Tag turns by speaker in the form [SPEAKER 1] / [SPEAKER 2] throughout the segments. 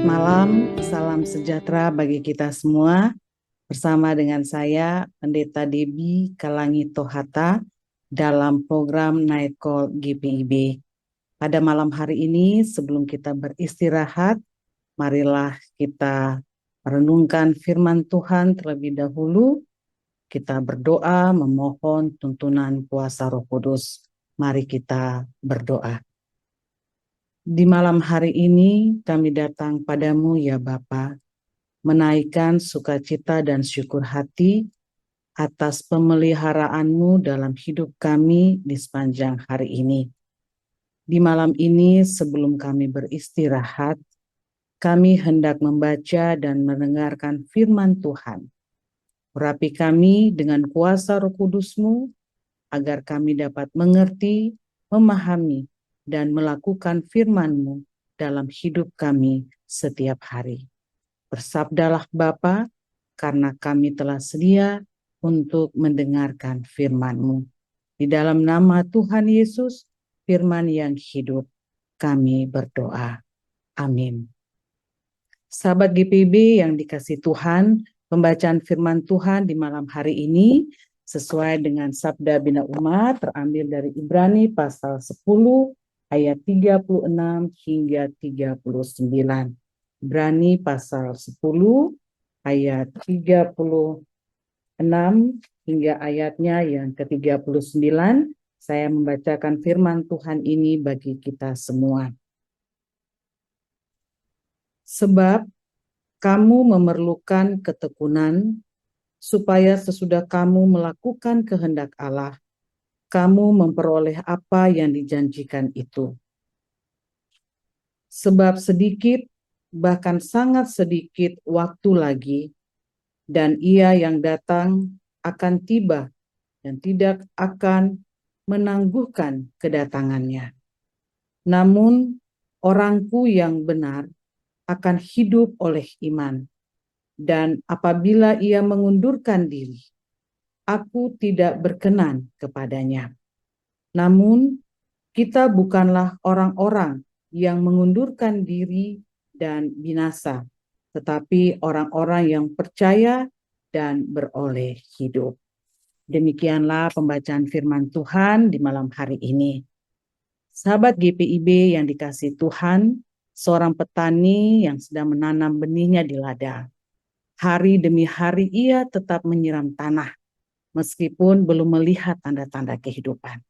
[SPEAKER 1] Selamat malam, salam sejahtera bagi kita semua. Bersama dengan saya, Pendeta Debbie Kalangi Tohata, dalam program Night Call GPIB. Pada malam hari ini, sebelum kita beristirahat, marilah kita merenungkan firman Tuhan terlebih dahulu. Kita berdoa memohon tuntunan kuasa Roh Kudus. Mari kita berdoa. Di malam hari ini kami datang padamu ya Bapa, menaikkan sukacita dan syukur hati atas pemeliharaanmu dalam hidup kami di sepanjang hari ini. Di malam ini sebelum kami beristirahat, kami hendak membaca dan mendengarkan firman Tuhan. Urapi kami dengan kuasa Roh Kudus-Mu, agar kami dapat mengerti, memahami, dan melakukan firman-Mu dalam hidup kami setiap hari. Bersabdalah Bapa, karena kami telah sedia untuk mendengarkan firman-Mu. Di dalam nama Tuhan Yesus, firman yang hidup, kami berdoa. Amin. Sahabat GPIB yang dikasihi Tuhan, pembacaan firman Tuhan di malam hari ini sesuai dengan sabda Bina Umat terambil dari Ibrani pasal 10 ayat 36 hingga 39. Ibrani pasal 10 ayat 36 hingga ayatnya yang ke-39. Saya membacakan firman Tuhan ini bagi kita semua. Sebab kamu memerlukan ketekunan, supaya sesudah kamu melakukan kehendak Allah, kamu memperoleh apa yang dijanjikan itu. Sebab sedikit, bahkan sangat sedikit waktu lagi, dan Ia yang datang akan tiba dan tidak akan menangguhkan kedatangannya. Namun, orangku yang benar akan hidup oleh iman. Dan apabila ia mengundurkan diri, aku tidak berkenan kepadanya. Namun, kita bukanlah orang-orang yang mengundurkan diri dan binasa, tetapi orang-orang yang percaya dan beroleh hidup. Demikianlah pembacaan firman Tuhan di malam hari ini. Sahabat GPIB yang dikasihi Tuhan, seorang petani yang sedang menanam benihnya di ladang. Hari demi hari ia tetap menyiram tanah, meskipun belum melihat tanda-tanda kehidupan.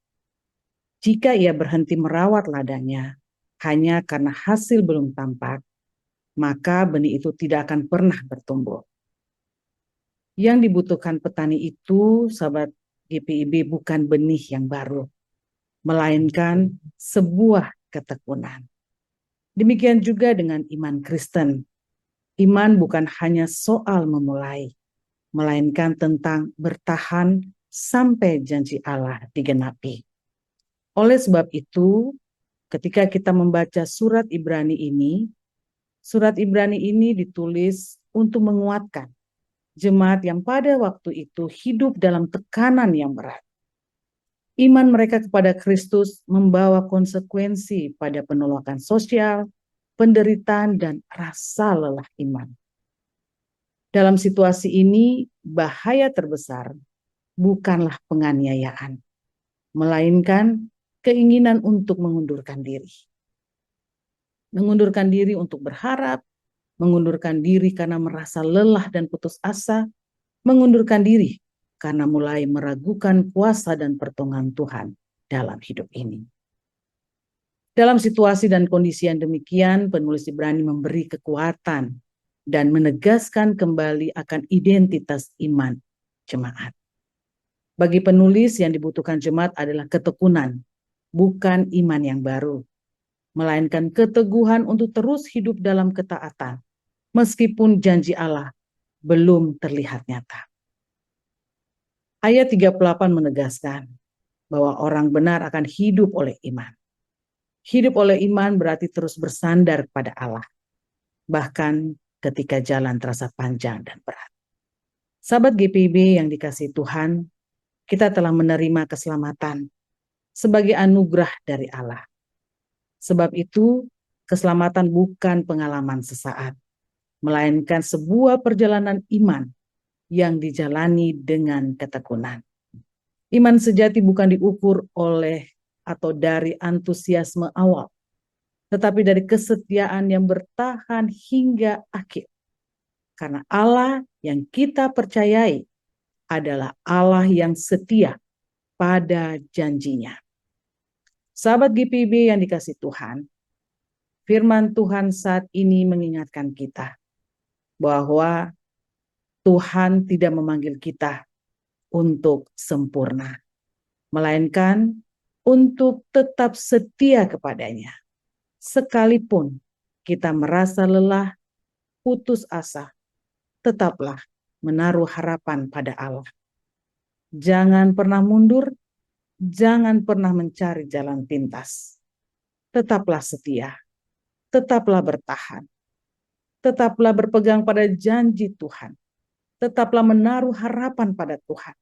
[SPEAKER 1] Jika ia berhenti merawat ladangnya, hanya karena hasil belum tampak, maka benih itu tidak akan pernah bertumbuh. Yang dibutuhkan petani itu, sahabat GPIB, bukan benih yang baru, melainkan sebuah ketekunan. Demikian juga dengan iman Kristen. Iman bukan hanya soal memulai, melainkan tentang bertahan sampai janji Allah digenapi. Oleh sebab itu, ketika kita membaca surat Ibrani ini ditulis untuk menguatkan jemaat yang pada waktu itu hidup dalam tekanan yang berat. Iman mereka kepada Kristus membawa konsekuensi pada penolakan sosial, penderitaan, dan rasa lelah iman. Dalam situasi ini, bahaya terbesar bukanlah penganiayaan, melainkan keinginan untuk mengundurkan diri. Mengundurkan diri untuk berharap, mengundurkan diri karena merasa lelah dan putus asa, mengundurkan diri karena mulai meragukan kuasa dan pertolongan Tuhan dalam hidup ini. Dalam situasi dan kondisi yang demikian, penulis Ibrani memberi kekuatan dan menegaskan kembali akan identitas iman jemaat. Bagi penulis, yang dibutuhkan jemaat adalah ketekunan, bukan iman yang baru, melainkan keteguhan untuk terus hidup dalam ketaatan, meskipun janji Allah belum terlihat nyata. Ayat 38 menegaskan bahwa orang benar akan hidup oleh iman. Hidup oleh iman berarti terus bersandar kepada Allah, bahkan ketika jalan terasa panjang dan berat. Sahabat GPIB yang dikasihi Tuhan, kita telah menerima keselamatan sebagai anugerah dari Allah. Sebab itu, Keselamatan bukan pengalaman sesaat, melainkan sebuah perjalanan iman yang dijalani dengan ketekunan. Iman sejati bukan diukur oleh atau dari antusiasme awal, tetapi dari kesetiaan yang bertahan hingga akhir. Karena Allah yang kita percayai adalah Allah yang setia pada janjinya. Sahabat GPIB yang dikasihi Tuhan, firman Tuhan saat ini mengingatkan kita bahwa Tuhan tidak memanggil kita untuk sempurna, melainkan untuk tetap setia kepadanya. Sekalipun kita merasa lelah, putus asa, tetaplah menaruh harapan pada Allah. Jangan pernah mundur, jangan pernah mencari jalan pintas. Tetaplah setia, tetaplah bertahan, tetaplah berpegang pada janji Tuhan, tetaplah menaruh harapan pada Tuhan.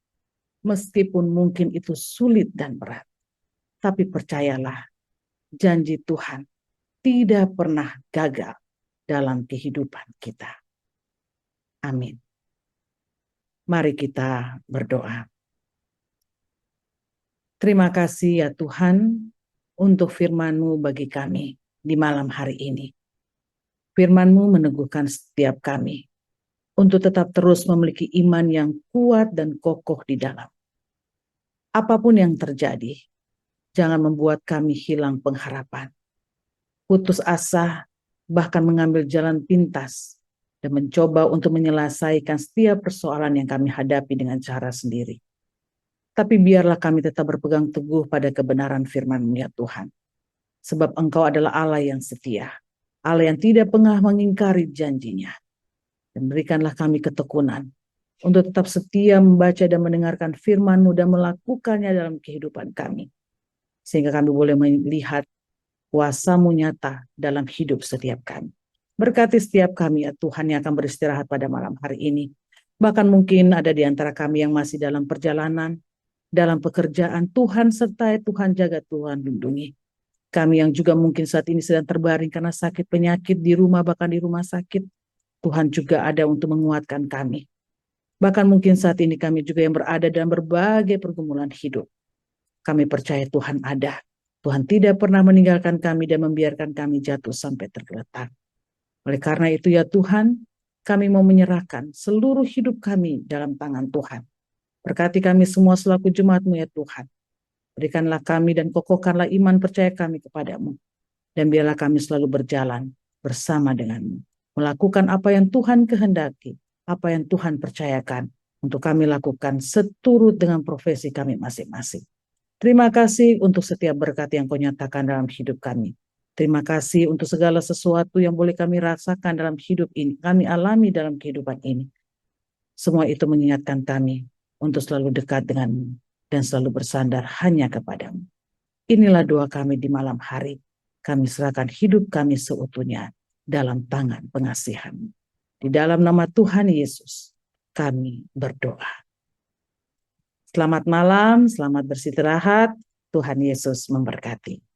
[SPEAKER 1] Meskipun mungkin itu sulit dan berat, tapi percayalah, janji Tuhan tidak pernah gagal dalam kehidupan kita. Amin. Mari kita berdoa. Terima kasih ya Tuhan untuk firman-Mu bagi kami di malam hari ini. Firman-Mu meneguhkan setiap kami untuk tetap terus memiliki iman yang kuat dan kokoh di dalam. Apapun yang terjadi, jangan membuat kami hilang pengharapan, putus asa, bahkan mengambil jalan pintas, dan mencoba untuk menyelesaikan setiap persoalan yang kami hadapi dengan cara sendiri. Tapi biarlah kami tetap berpegang teguh pada kebenaran firman-Mu ya Tuhan. Sebab Engkau adalah Allah yang setia, Allah yang tidak pernah mengingkari janjinya. Dan berikanlah kami ketekunan untuk tetap setia membaca dan mendengarkan firman-Mu dan melakukannya dalam kehidupan kami. Sehingga kami boleh melihat kuasa-Mu nyata dalam hidup setiap kami. Berkati setiap kami ya Tuhan yang akan beristirahat pada malam hari ini. Bahkan mungkin ada di antara kami yang masih dalam perjalanan, dalam pekerjaan. Tuhan sertai, Tuhan jaga, Tuhan lindungi. Kami yang juga mungkin saat ini sedang terbaring karena sakit penyakit di rumah, bahkan di rumah sakit. Tuhan juga ada untuk menguatkan kami. Bahkan mungkin saat ini kami juga yang berada dalam berbagai pergumulan hidup. Kami percaya Tuhan ada. Tuhan tidak pernah meninggalkan kami dan membiarkan kami jatuh sampai tergeletak. Oleh karena itu ya Tuhan, kami mau menyerahkan seluruh hidup kami dalam tangan Tuhan. Berkati kami semua selaku jemaat-Mu ya Tuhan. Berikanlah kami dan kokohkanlah iman percaya kami kepadamu. Dan biarlah kami selalu berjalan bersama denganmu. Melakukan apa yang Tuhan kehendaki, apa yang Tuhan percayakan untuk kami lakukan seturut dengan profesi kami masing-masing. Terima kasih untuk setiap berkat yang Kau nyatakan dalam hidup kami. Terima kasih untuk segala sesuatu yang boleh kami rasakan dalam hidup ini, kami alami dalam kehidupan ini. Semua itu mengingatkan kami untuk selalu dekat denganmu dan selalu bersandar hanya kepadamu. Inilah doa kami di malam hari. Kami serahkan hidup kami seutuhnya dalam tangan pengasihan-Mu. Di dalam nama Tuhan Yesus, kami berdoa. Selamat malam, selamat beristirahat. Tuhan Yesus memberkati.